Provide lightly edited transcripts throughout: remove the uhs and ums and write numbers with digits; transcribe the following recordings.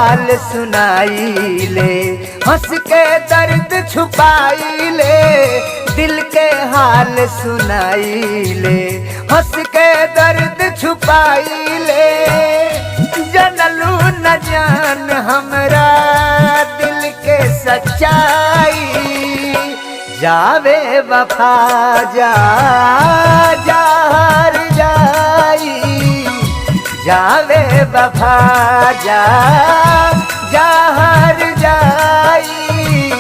हाल सुनाई ले, हंस के दर्द छुपाई ले, दिल के हाल सुनाई ले, हंस के दर्द छुपाई ले। जनलू न जान हमरा दिल के सच्चाई, जावे वफा जा जार जाई, जावे वफा जा जार जाई,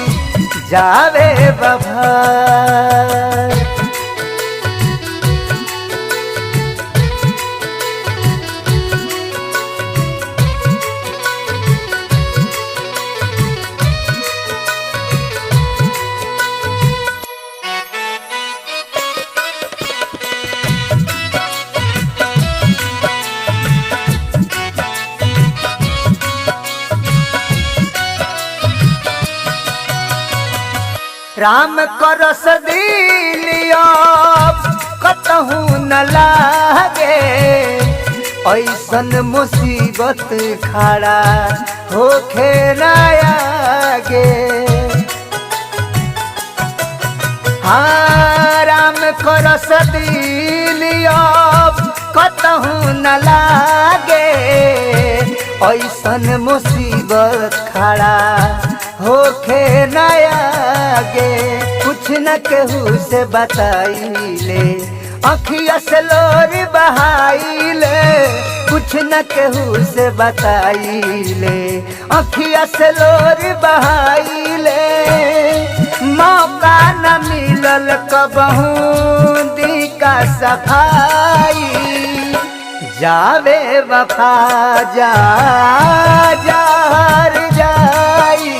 जावे वफा। राम करस दिलिया कतहू न लागे, ऐसन मुसीबत खड़ा होखे न आगे। हाँ राम करस दिलिया कतहू न लागे, ऐसन मुसीबत खड़ा होखे न आगे। कुछ न केहू से बताइले, अखिया से लोर बहाइले, कुछ न केहू से बताइले, अखिया से लोर बहाइले। मौका न मिलल कबहू दी का सफाई, जावे वफा जा जार जाई,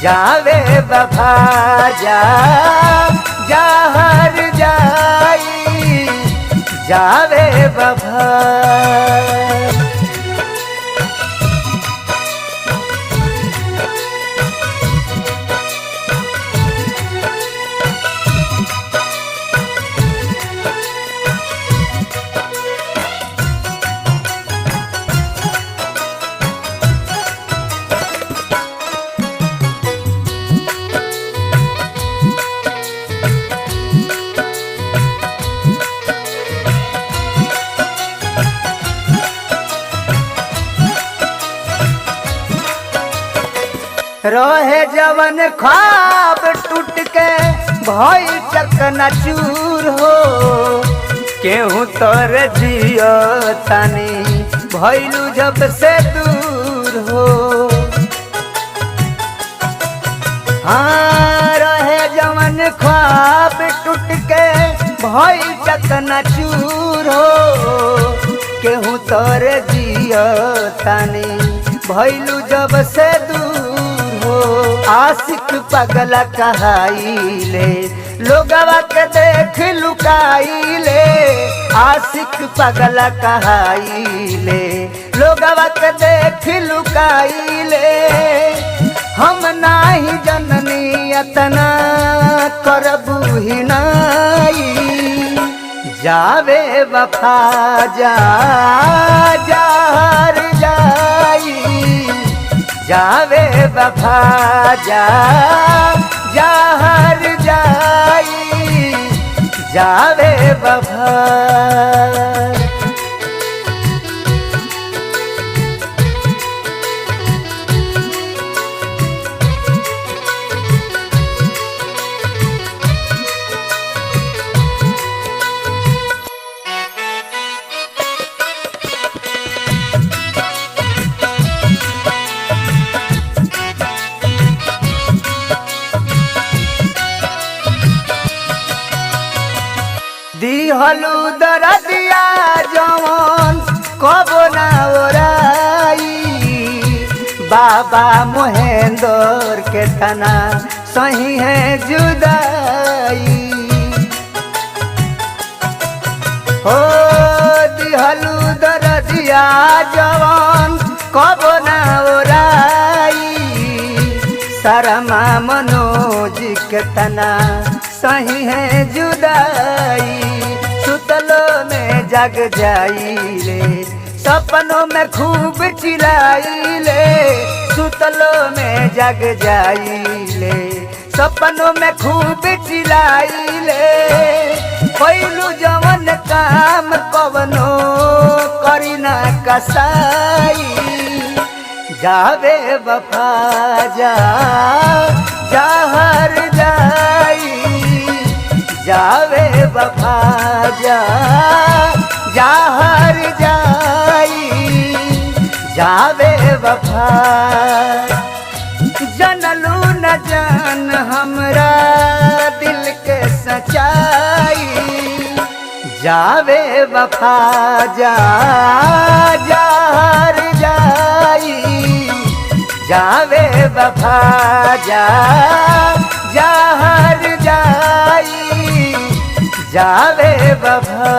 जावे वफा जा जार जाई, जावे वफा। रहे जवन ख्वाब टूट के भई चकनाचूर हो, केहू तोर जियो तानी भइलू जब से दूर हो। हाँ रहे जवन ख्वाब टूट के भई चकनाचूर हो, केहू तोर जियो तानी भइलू जब से दूर हो। आशिक पगला कहाइले, लोगवा के देख लुकाइले, आशिक पगला कहाइले, लोगवा के देख लुकाइले। हम नाही जननी अतना करबू ही नाई, जावे वफा जा जार जाई, जावे वफा जा जार जाई, जावे वफा। दिहलू दरदिया जवन कबो ना ओराई, बाबा महेंद्र के तना सही है जुदाई। हो दिहलू दरदिया जवन कबो ना ओराई, शर्मा मनोज के तना सही है जुदाई। सुतलो में जग जाई रे, सपनों में खूब चिल्लाइले सुतलो में जग जाइले सपनों में खूब चिल्लाइले पहिलू जवन काम कवनो करी ना कसाई जावे वफा जा जहर जाई जावे वफा जा जहर जाई जावे वफा जनलू न जान हमरा दिल के सच्चाई जावे वफा जा जहर जाई जावे वफा जा जहर जाई जावे वफा।